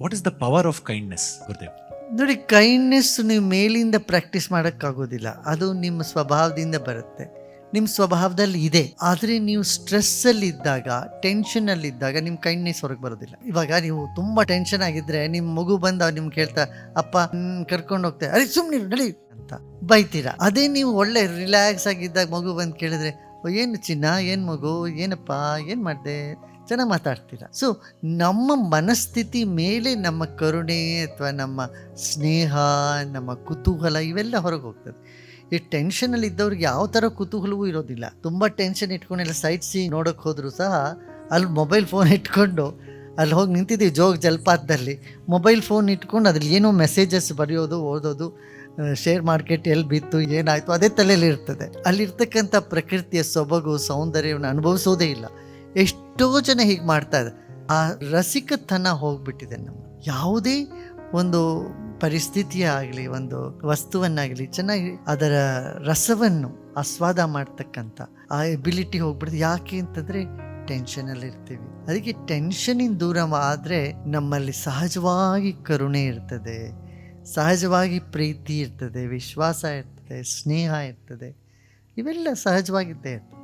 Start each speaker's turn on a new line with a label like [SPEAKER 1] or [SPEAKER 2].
[SPEAKER 1] What is the power of kindness, Gurudev?
[SPEAKER 2] ನೋಡಿ, kindness ನೀವು ಮೇಲಿಂದ ಪ್ರಾಕ್ಟೀಸ್ ಮಾಡೋಕ್ಕಾಗೋದಿಲ್ಲ. ಅದು ನಿಮ್ಮ ಸ್ವಭಾವದಿಂದ ಬರುತ್ತೆ, ನಿಮ್ಮ ಸ್ವಭಾವದಲ್ಲಿ ಇದೆ. ಆದರೆ ನೀವು ಸ್ಟ್ರೆಸ್ಸಲ್ಲಿದ್ದಾಗ, ಟೆನ್ಷನಲ್ಲಿದ್ದಾಗ ನಿಮ್ಮ ಕೈಂಡ್ನೆಸ್ ಹೊರಗೆ ಬರೋದಿಲ್ಲ. ಇವಾಗ ನೀವು ತುಂಬ ಟೆನ್ಷನ್ ಆಗಿದ್ದರೆ ನಿಮ್ಮ ಮಗು ಬಂದು ನಿಮ್ಗೆ ಕೇಳ್ತಾ, ಅಪ್ಪ ಕರ್ಕೊಂಡು ಹೋಗ್ತಾರೆ, ಅರೆ ಸುಮ್ಮನೆ ನಡಿ ಅಂತ ಬೈತೀರಾ. ಅದೇ ನೀವು ಒಳ್ಳೆ ರಿಲ್ಯಾಕ್ಸ್ ಆಗಿದ್ದಾಗ ಮಗು ಬಂದು ಕೇಳಿದ್ರೆ, ಏನು ಚಿನ್ನ, ಏನು ಮಗು, ಏನಪ್ಪ, ಏನು ಮಾಡಿದೆ, ಚೆನ್ನಾಗಿ ಮಾತಾಡ್ತೀರಾ. ಸೊ ನಮ್ಮ ಮನಸ್ಥಿತಿ ಮೇಲೆ ನಮ್ಮ ಕರುಣೆ ಅಥವಾ ನಮ್ಮ ಸ್ನೇಹ, ನಮ್ಮ ಕುತೂಹಲ ಇವೆಲ್ಲ ಹೊರಗೆ ಹೋಗ್ತದೆ. ಈ ಟೆನ್ಷನಲ್ಲಿ ಇದ್ದವ್ರಿಗೆ ಯಾವ ಥರ ಕುತೂಹಲವೂ ಇರೋದಿಲ್ಲ. ತುಂಬ ಟೆನ್ಷನ್ ಇಟ್ಕೊಂಡೆಲ್ಲ ಸೈಟ್ ಸೀ ನೋಡೋಕ್ಕೆ ಹೋದರೂ ಸಹ ಅಲ್ಲಿ ಮೊಬೈಲ್ ಫೋನ್ ಇಟ್ಕೊಂಡು ಅಲ್ಲಿ ಹೋಗಿ ನಿಂತಿದ್ದೀವಿ ಜೋಗ ಜಲಪಾತದಲ್ಲಿ, ಮೊಬೈಲ್ ಫೋನ್ ಇಟ್ಕೊಂಡು ಅದ್ರಲ್ಲಿ ಏನೋ ಮೆಸೇಜಸ್ ಬರೆಯೋದು, ಓದೋದು, ಶೇರ್ ಮಾರ್ಕೆಟ್ ಎಲ್ಲಿ ಬಿತ್ತು, ಏನಾಯಿತು, ಅದೇ ತಲೆಯಲ್ಲಿ ಇರ್ತದೆ. ಅಲ್ಲಿರ್ತಕ್ಕಂಥ ಪ್ರಕೃತಿಯ ಸೊಬಗು, ಸೌಂದರ್ಯವನ್ನು ಅನುಭವಿಸೋದೇ ಇಲ್ಲ. ಎಷ್ಟೋ ಜನ ಹೀಗೆ ಮಾಡ್ತಾರೆ. ಆ ರಸಿಕತನ ಹೋಗ್ಬಿಟ್ಟಿದೆ ನಮ್ಮ. ಯಾವುದೇ ಒಂದು ಪರಿಸ್ಥಿತಿಯ ಆಗಲಿ, ಒಂದು ವಸ್ತುವನ್ನಾಗಲಿ ಚೆನ್ನಾಗಿ ಅದರ ರಸವನ್ನು ಆಸ್ವಾದ ಮಾಡ್ತಕ್ಕಂಥ ಆ ಎಬಿಲಿಟಿ ಹೋಗ್ಬಿಡ್ತದೆ. ಯಾಕೆ ಅಂತಂದರೆ ಟೆನ್ಷನಲ್ಲಿ ಇರ್ತೀವಿ. ಅದಕ್ಕೆ ಟೆನ್ಷನಿಂದ ದೂರ ಆದರೆ ನಮ್ಮಲ್ಲಿ ಸಹಜವಾಗಿ ಕರುಣೆ ಇರ್ತದೆ, ಸಹಜವಾಗಿ ಪ್ರೀತಿ ಇರ್ತದೆ, ವಿಶ್ವಾಸ ಇರ್ತದೆ, ಸ್ನೇಹ ಇರ್ತದೆ, ಇವೆಲ್ಲ ಸಹಜವಾಗಿದ್ದೇ ಇರ್ತದೆ.